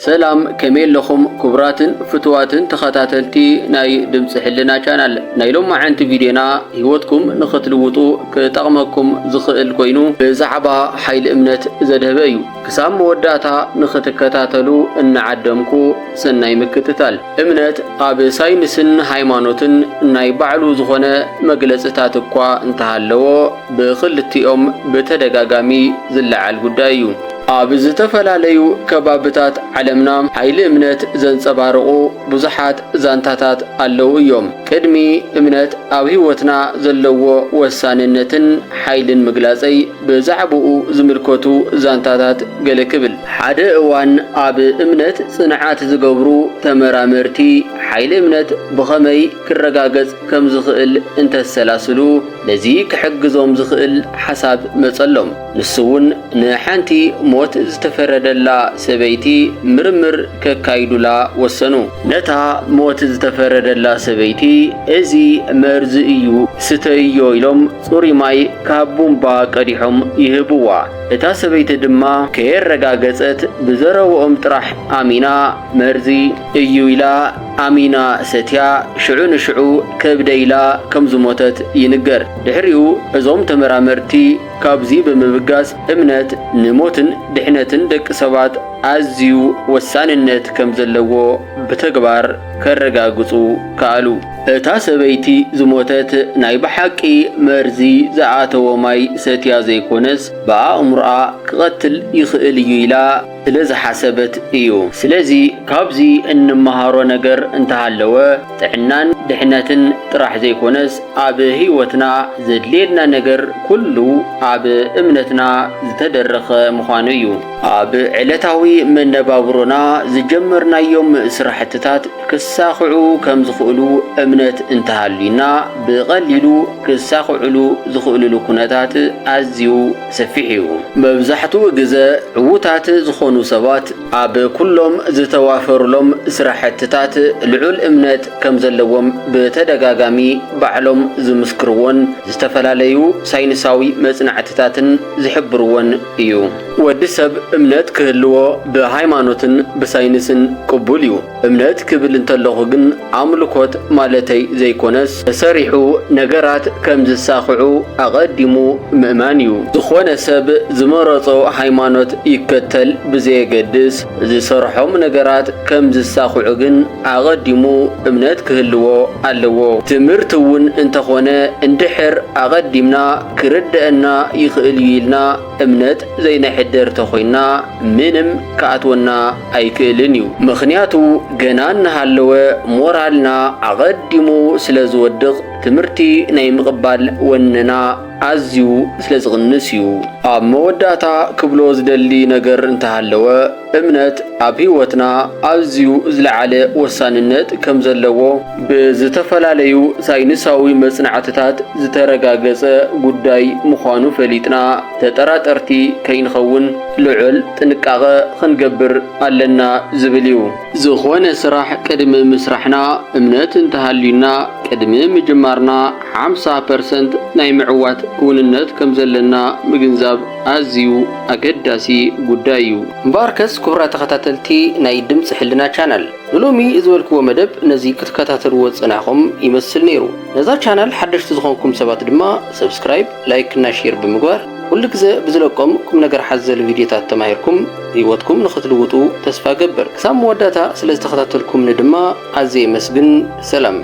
سلام كميل لكم كبراتن فتواتن تخاتاتلتي ناي دمس حلنا چانل نايلوم معانت فيديونا هيوتكم نختلوطو كتقمكم زخئل كوينو بزعبا حيل امنت زدهبايو كسام موداتا نختكتاتلو ان عدمكو سناي مكتتال امنت اب ساينسن هايمانوتن ناي بعلو زخونه مغلصتاتكوا انتهالو بخلتيوم بتدغاغامي زلعال غدايو አብዝ ተፈላለዩ ከባብታት ዓለምና ኃይል እምነት ዘንጸባርቁ ብዙሓት ዛንታታት አለው እዮም ቅድሚ እምነት ኣብ ህይወትና ዘለዎ ወሳንነትን ኃይልን ምግላጸይ በዛዕብኡ ዝምልከቱ ዛንታታት ገለክብል ሓደ እዋን ኣብ እምነት ጽንዓት ዝገብሩ ተመራመርቲ ኃይል እምነት በኸመይ ክረጋገጽ ከም ዝኽእል እንተሰላስሉ ለዚ ክሕግዞም ዝኽእል ሓሳብ መጸሎም ንስውን ንሓንቲ ሞት ዝተፈረደላ ሰበይቲ ምርምር ከካይዱላ ወሰኑ ነታ ሞት ዝተፈረደላ ሰበይቲ እዚ መርዝ እዩ ስተይዮ ኢሎም ጽሩይ ማይ ካብ ቡምባ ቀዲሖም ይህብዋ እታ ሰበይቲ ድማ ከየረጋገጸት ብዘረውኦም ጥራሕ አሚና መርዚ እዩ ኢላ አሚና ሰትያ ሽዑ ንሽዑ ከብደይላ ከም ዝሞተት ይንገር ድሕሪኡ እዞም ተመራመርቲ ካብዚ በመብጋስ እምነት ንሞትን ድሕነትን ደቂ ሰባት ኣዝዩ ወሳንነት ከም ዘለዎ በተግባር ከረጋግጹ ካሉ እታ ሰበይቲ ዝሞተት ናይ በሓቂ መርዚ ዝኣተወ ማይ ሰትያ ዘይኮነስ በአእምሮኣ ክቐትል ይኽእል እዩ ኢላ ስለዝሓሰበት እዩ ስለዚ ካብዚ እንመሃሮ ነገር እንተሃለወ ጥዕናን ድሕነትን ጥራሕ ዘይኮነስ ኣብ ህይወትና ዘድልየና ነገር ኩሉ ኣብ እምነትና ዝተደረኸ ምዃኑ እዩ ኣብ ዕለታዊ መነባብሮና ዝጀመርናዮም ስራሕትታት ክሳኽዑ ከም ዝኽእሉ እምነት እንተሃልዩና ብቐሊሉ ክሳኽዑሉ ዝኽእሉ ኩነታት ኣዝዩ ሰፊሕ እዩ መብዛሕትኡ ግዜ ዕዉታት ዝኾኑ ሰባት ኣብ ኩሎም ዝተዋፈሩሎም ስራሕትታት ልዑል እምነት ከም ዘለዎም በተደጋጋሚ ባዕሎም ዝምስክርዎን ዝተፈላለዩ ሳይንሳዊ መጽናዕትታትን ዝሕብርዎን እዩ ወዲ ሰብ እምነት ክህልዎ በሃይማኖትን በሳይንስን ቅቡል እዩ እምነት ክብል እንተለኹ ግን አምልኮት ማለተይ ዘይኮነስ ተሰሪሑ ነገራት ከም ዝሳኽዑ አቀዲሙ ምእማን እዩ ዝኾነ ሰብ ዝመረጾ ሃይማኖት ይከተል ብዘይገድስ ዝሰርሖም ነገራት ከም ዝሳኽዑ ግን አቀዲሙ እምነት ክህልዎ ኣለዎ ትምህርትውን እንተኾነ እንድሕር አቀዲምና ክርድአና ይኽእል ይልና እምነት ዘይነሕደር ተኾይና ምንም ከኣትወና ኣይክእልን እዩ ምኽንያቱ ገና እናሃለወ ሞራልና አቀዲሙ ስለዝወድቕ ትምህርቲ ናይ ምቕባል ወነና ኣዝዩ ስለዝቕንስ እዩ ኣብ መወዳእታ ክብሎ ዝደሊ ነገር እንተሃለወ እምነት ኣብ ህይወትና ኣዝዩ ዝለዓለ ወሳንነት ከም ዘለዎ ብዝተፈላለዩ ሳይንሳዊ መጽናዕትታት ዝተረጋገጸ ጉዳይ ምዃኑ ፈሊጥና ተጠራጠርቲ ከይንኸውን ልዑል ጥንቃቐ ክንገብር ኣለና ዝብል እዩ ዝኾነ ስራሕ ቅድሚ ምስራሕና እምነት እንተሃልዩና ቅድሚ ምጅማርና 50% ናይ ምዕዋት ውንነት ከም ዘለና ምግንዛብ ኣዝዩ ኣገዳሲ ጉዳይ እዩ ባርከስ ክብራ ተኸታተልቲ ናይ ድምጽ ሕልና ቻናል ሎሚ ዝወልክዎ መደብ ነዚ ክትከታተልዎ ጽናኹም ይመስል ነይሩ ነዛ ቻናል ሓደሽቲ ዝኾንኩም ሰባት ድማ ሰብስክራይብ ላይክ እና ሼር ብምግባር ኩሉ ግዜ ብዝለቆም ቁም ነገር ሓዘል ቪድዮታት ተማሂርኩም ህይወትኩም ንኽትልውጡ ተስፋ ገበር ክሳብ መወዳእታ ስለዝተኸታተልኩም ድማ ኣዝየ መስግን ሰላም